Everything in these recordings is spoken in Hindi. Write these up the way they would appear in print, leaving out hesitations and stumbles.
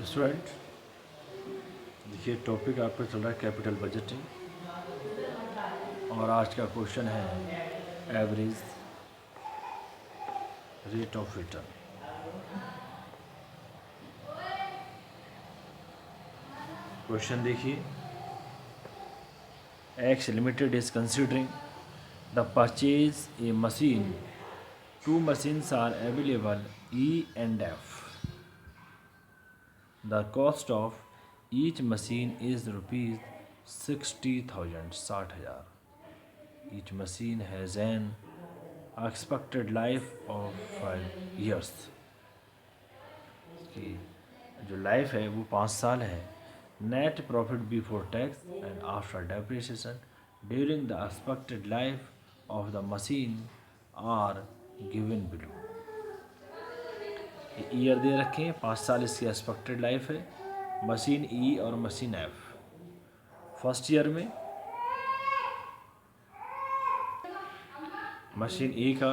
स्टूडेंट, देखिए टॉपिक आपका चल रहा है कैपिटल बजटिंग और आज का क्वेश्चन है average rate of return. Question देखिए, X limited is considering the purchase a machine, two machines are available E and F. The cost of each machine is rupees 60,000, 60,000. Each machine has an expected life of 5 years. कि जो लाइफ है वो 5 साल है. Net profit before tax and after depreciation during the expected life of the machine are given below. Year दे रखे हैं, 5 साल इसकी एक्सपेक्टेड लाइफ है. मशीन ई और मशीन एफ. फर्स्ट ईयर में मशीन ई का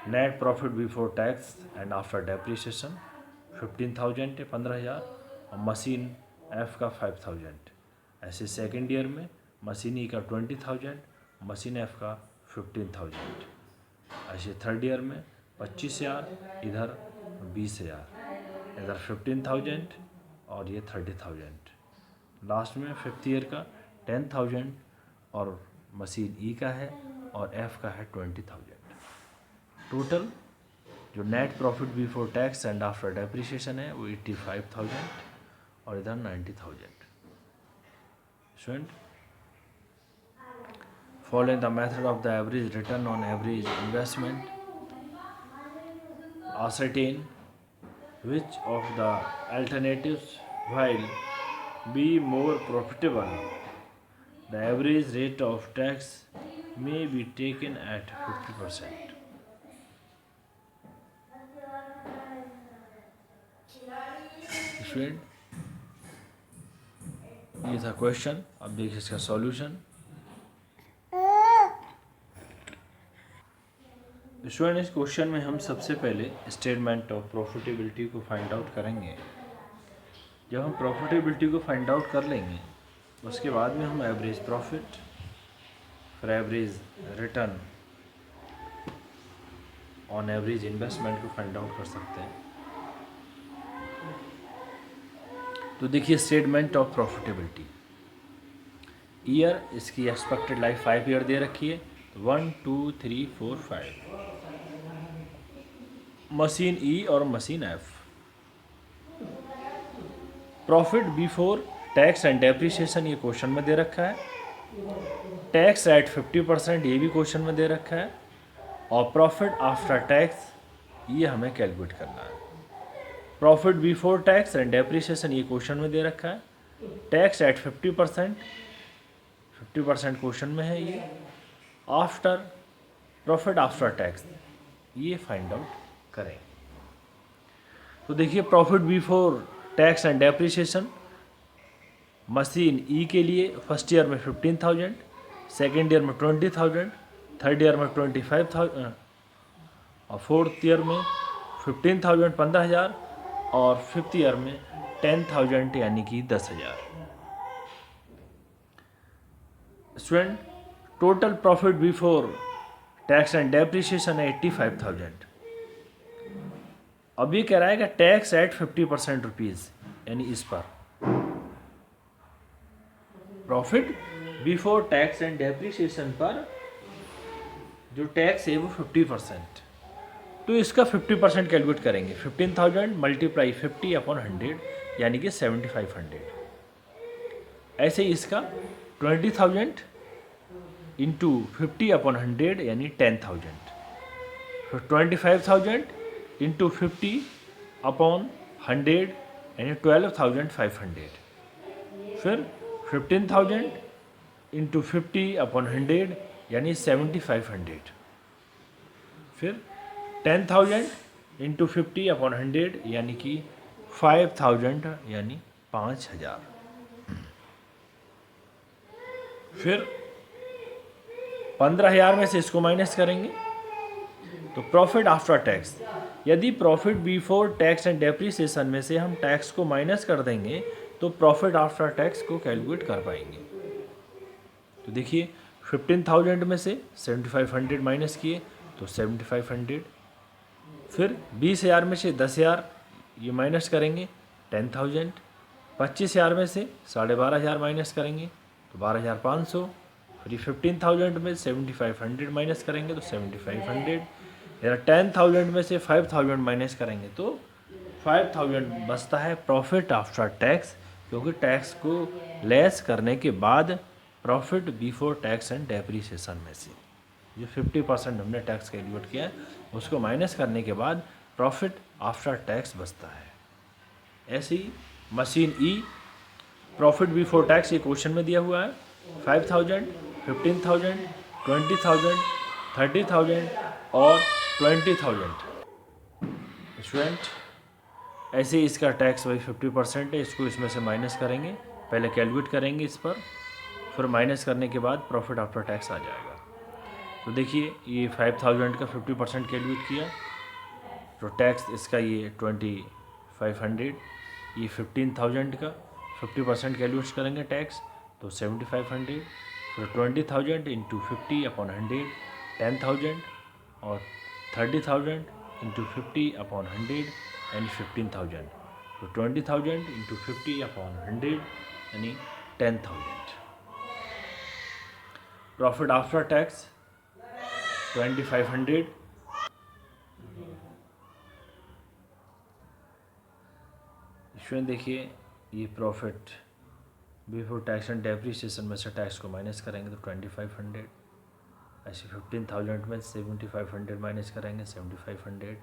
net profit before tax and after depreciation 15,000 है, 15,000, और मशीन एफ का 5,000. ऐसे सेकेंड ईयर में मशीन ई का 20,000, मशीन एफ का 15,000. ऐसे थर्ड ईयर में 25,000, इधर 20,000, इधर 15,000 और ये 30,000. लास्ट में फिफ्थ ईयर का 10,000 और मशीन ई का है और एफ का है 20,000. टोटल जो net profit before tax and after depreciation है वो 85,000 और इधर 90,000. Student, following the method of the average return on average investment, ascertain which of the alternatives will be more profitable. The average rate of tax may be taken at 50%. Student, ये था क्वेश्चन. अब देखिए इसका सॉल्यूशन. स्टूडेंट, इस क्वेश्चन में हम सबसे पहले स्टेटमेंट ऑफ प्रॉफिटेबिलिटी को फाइंड आउट करेंगे. जब हम प्रॉफिटेबिलिटी को फाइंड आउट कर लेंगे उसके बाद में हम एवरेज प्रॉफिट फिर average return on average investment को फाइंड आउट कर सकते हैं. तो देखिए स्टेटमेंट ऑफ प्रॉफिटेबिलिटी. ईयर इसकी एक्सपेक्टेड लाइफ 5 ईयर दे रखी है. 1 2 3 4 5. मशीन ई और machine F. Profit before tax and depreciation ये क्वेश्चन में दे रखा है. टैक्स एट 50% ये भी क्वेश्चन में दे रखा है. और प्रॉफिट आफ्टर टैक्स ये हमें कैलकुलेट करना है. Profit before tax and depreciation ये क्वेश्चन में दे रखा है. टैक्स एट 50% क्वेश्चन में है. ये आफ्टर प्रॉफिट आफ्टर टैक्स ये फाइंड आउट करें. तो देखिए profit before tax and depreciation machine E के लिए फर्स्ट ईयर में 15,000, सेकेंड ईयर में 20,000, थर्ड ईयर में 25,000 और फोर्थ ईयर में 15,000, 15,000 और फिफ्थ ईयर में 10,000 यानी कि 10,000. Student, total profit before tax and depreciation है 85,000. अब ये कह रहा है कि टैक्स एट 50% रुपीज़, यानी इस पर profit before tax and depreciation पर जो टैक्स है वो 50%. तो इसका 50% कैलकुलेट करेंगे. 15,000 मल्टीप्लाई 50 अपॉन 100 यानी कि 7,500. ऐसे ही इसका 20,000 इंटू 50 अपॉन 100 यानी 10,000. फिर 25,000 इंटू 50 अपॉन 100 यानी 12,500. फिर 15,000 इंटू 50 अपॉन 100 यानी 7,500. फिर 10,000 इंटू 50 अपॉन 100 यानी कि 5,000 यानी 5,000. फिर 15,000 में से इसको माइनस करेंगे तो प्रॉफिट आफ्टर टैक्स यदि profit before tax and depreciation में से हम टैक्स को माइनस कर देंगे तो प्रॉफिट आफ्टर टैक्स को कैलकुलेट कर पाएंगे। तो देखिए 15,000 में से 7,500 माइनस किए तो 7,500, फिर 20,000 में से 10,000 ये माइनस करेंगे 10,000, 25,000 में से 12,500 माइनस करेंगे तो 12,500, फिर 15,000 में 7,500 माइनस करेंगे तो 7,500, या 10,000 में से 5,000 माइनस करेंगे तो 5,000 बचता है प्रॉफिट आफ्टर टैक्स, क्योंकि टैक्स को लेस करने के बाद profit before tax and depreciation में से जो 50% हमने टैक्स कैलकुलेट किया है उसको माइनस करने के बाद प्रॉफिट आफ्टर टैक्स बचता है। ऐसे ही मशीन ई प्रॉफिट बिफोर टैक्स ये क्वेश्चन में दिया हुआ है 5,000, 15,000, 20,000, 30,000 और 20,000। स्टूडेंट ऐसे ही इसका टैक्स वही 50% है, इसको इसमें से माइनस करेंगे, पहले कैलकुलेट करेंगे इस पर, फिर माइनस करने के बाद प्रॉफिट आफ्टर टैक्स आ जाएगा। तो देखिए ये 5,000 का 50% कैलकुलेट किया तो टैक्स इसका ये 2,500, ये 15,000 का 50% कैलकुलेट करेंगे टैक्स तो 7,500, फिर 20,000 इंटू 50/100 10,000 और 30,000 इंटू 50/100 यानी 15,000, तो 20,000 इंटू 50/100 यानी 10,000। प्रॉफिट आफ्टर टैक्स 2,500, इसमें देखिए ये profit before tax and depreciation में से टैक्स को माइनस करेंगे तो 2,500, ऐसे 15,000 में 7,500 माइनस करेंगे 7,500,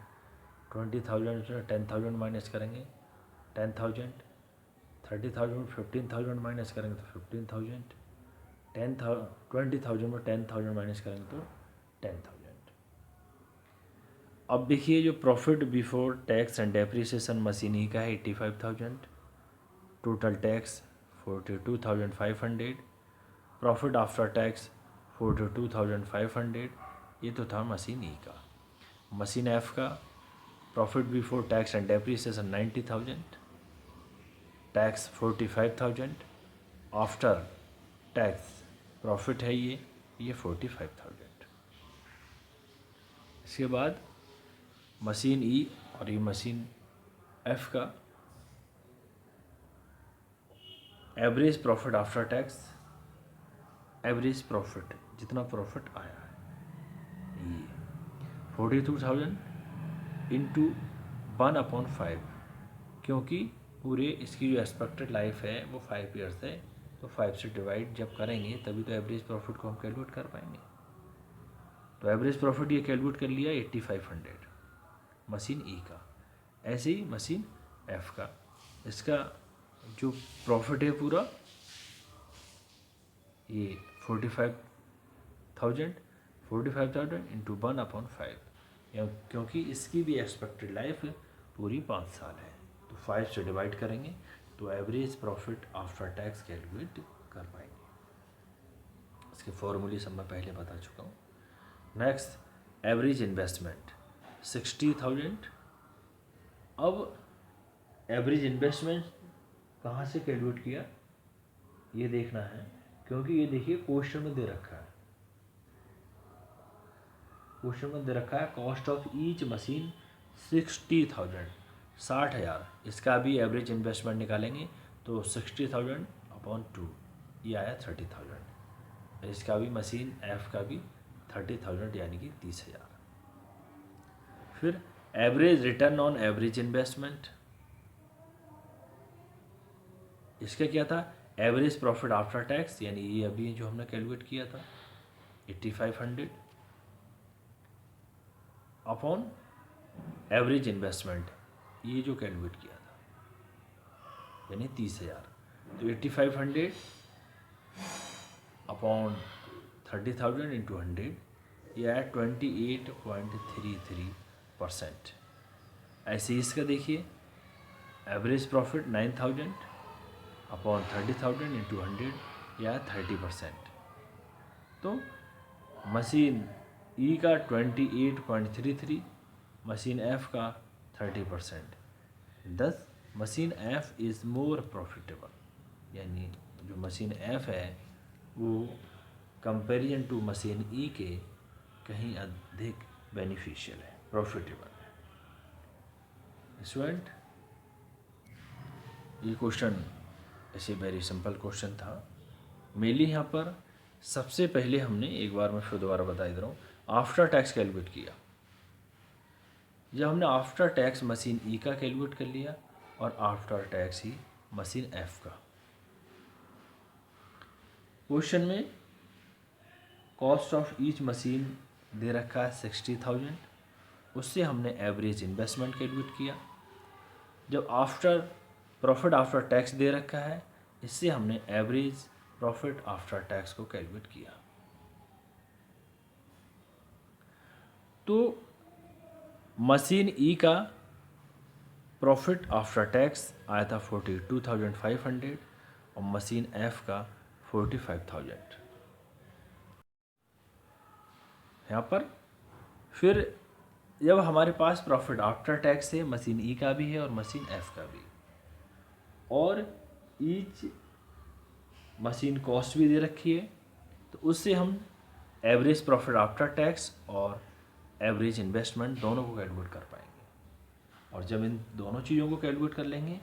20,000 में 10,000 माइनस करेंगे 10,000, 30,000 में 15,000 माइनस करेंगे तो 15,000, 20,000 में 10,000 माइनस करेंगे तो 10,000। अब देखिए जो profit before tax and depreciation machine E का है 85,000, total tax 42,500, profit after tax 42,500, ये तो था मशीन ई का। मशीन एफ का profit before tax and depreciation 90,000, tax 45,000, after tax profit है ये 45,000। इसके बाद मशीन ई और ये मशीन एफ का average profit after tax, average profit जितना प्रॉफिट आया है ये 42,000 इंटू 1/5, क्योंकि पूरे इसकी जो एक्सपेक्टेड लाइफ है वो 5 ईयर्स है, तो 5 से डिवाइड जब करेंगे तभी तो एवरेज प्रॉफिट को हम कैलकुलेट कर पाएंगे। तो एवरेज प्रॉफिट ये कैलकुलेट कर लिया 8,500 मशीन ई का। ऐसे ही मशीन एफ का, इसका जो प्रॉफिट है पूरा ये 45,000 इंटू 1/5, क्योंकि इसकी भी एक्सपेक्टेड लाइफ पूरी 5 साल है, तो 5 से डिवाइड करेंगे तो average profit after tax calculate कर पाएंगे। इसके फॉर्मूले सब मैं पहले बता चुका हूँ। Next average investment 60,000। अब एवरेज इन्वेस्टमेंट कहाँ से कैलकुलेट किया ये देखना है, क्योंकि ये देखिए क्वेश्चन में दे रखा है, क्वेश्चन में दे रखा है कॉस्ट ऑफ ईच मशीन 60,000, 60,000। इसका भी एवरेज इन्वेस्टमेंट निकालेंगे तो 60,000/2 ये आया 30,000। इसका भी मशीन एफ का भी 30,000 यानी कि 30,000। फिर average return on average investment, इसका क्या था एवरेज प्रॉफिट आफ्टर टैक्स, यानी ये अभी जो हमने कैलकुलेट किया था 8,500 अपॉन एवरेज इन्वेस्टमेंट, ये जो कैलकुलेट किया था यानी 30,000, तो 8,500 अपॉन 30,000 इंटू 100 ये आया 28.33%। ऐसे ही इसका देखिए एवरेज प्रॉफिट 9,000 अपॉन 30,000 इंटू 100 या 30%। तो मशीन ई का 28.33 मशीन एफ़ का 30%। दस machine F is more profitable, यानी जो मशीन एफ़ है वो कंपेरिजन टू मशीन ई के कहीं अधिक बेनिफिशियल है, प्रॉफिटेबल है। स्टूडेंट, ये क्वेश्चन ऐसे वेरी सिंपल क्वेश्चन था। मेनली यहाँ पर सबसे पहले हमने, एक बार मैं फिर दोबारा बता दे रहा हूँ, आफ्टर टैक्स कैलकुलेट किया। जब हमने आफ्टर टैक्स मशीन ई का कैलकुलेट कर लिया और आफ्टर टैक्स ही मशीन एफ का। क्वेश्चन में कॉस्ट ऑफ ईच मशीन दे रखा है 60,000, उससे हमने एवरेज इन्वेस्टमेंट कैलकुलेट किया। जब आफ्टर प्रॉफिट आफ्टर टैक्स दे रखा है, इससे हमने एवरेज प्रॉफिट आफ्टर टैक्स को कैलकुलेट किया। तो मशीन ई का प्रॉफिट आफ्टर टैक्स आया था 42,500 और मशीन एफ का 45,000। यहाँ पर फिर जब हमारे पास प्रॉफिट आफ्टर टैक्स है, मशीन ई का भी है और मशीन एफ का भी, और ईच मशीन कॉस्ट भी दे रखी है, तो उससे हम एवरेज प्रॉफिट आफ्टर टैक्स और एवरेज इन्वेस्टमेंट दोनों को कैलकुलेट कर पाएंगे। और जब इन दोनों चीज़ों को कैलकुलेट कर लेंगे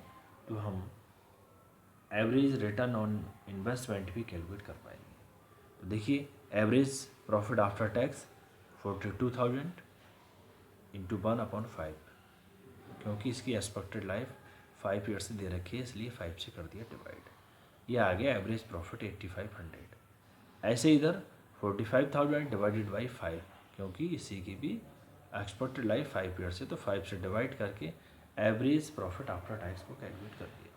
तो हम एवरेज रिटर्न ऑन इन्वेस्टमेंट भी कैलकुलेट कर पाएंगे। तो देखिए, average profit after tax 42,000 into 1/5, क्योंकि इसकी एक्सपेक्टेड लाइफ 5 ईयर से दे रखी है, इसलिए 5 से कर दिया डिवाइड। ये आ गया एवरेज प्रॉफिट 8500। ऐसे इधर 45,000 डिवाइडेड बाई 5, क्योंकि इसी की भी एक्सपेक्टेड लाइफ 5 ईयर से, तो 5 से डिवाइड करके एवरेज प्रॉफिट आफ्टर टैक्स को कैलकुलेट कर दिया,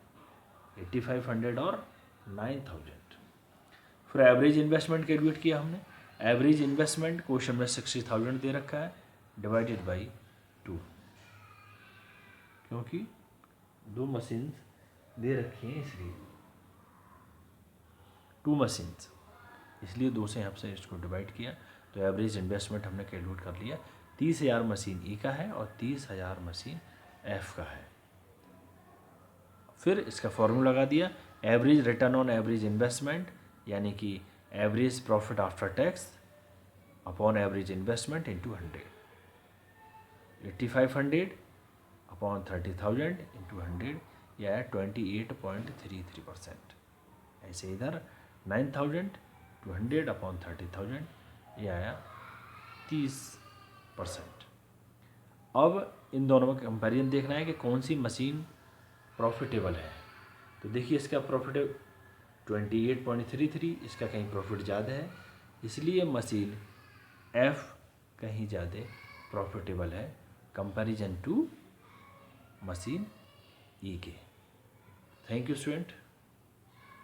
8500 और 9000। फिर एवरेज इन्वेस्टमेंट कैलकुलेट किया हमने। एवरेज इन्वेस्टमेंट क्वेश्चन में 60,000 दे रखा है, डिवाइडेड बाई 2, क्योंकि 2 मशीन्स दे रखी हैं, इसलिए 2 मशीन्स, इसलिए 2 से यहाँ से इसको डिवाइड किया। तो एवरेज इन्वेस्टमेंट हमने कैलकुलेट कर लिया, 30,000 मशीन ई का है और 30,000 मशीन एफ का है। फिर इसका फॉर्मूला लगा दिया, average return on average investment, यानी कि average profit after tax upon average investment into 100, 8500 upon 30,000 into 100, यह है 28.33%। ऐसे इधर 9,000 टू 100 अपॉन 30,000, ये आया 30%। अब इन दोनों में कंपेरिजन देखना है कि कौन सी मशीन प्रॉफिटेबल है। तो देखिए, इसका प्रॉफिट 28.33, इसका कहीं प्रॉफिट ज़्यादा है, इसलिए मशीन एफ कहीं ज़्यादा प्रॉफिटेबल है कंपैरिजन टू मशीन ई के। Thank you student.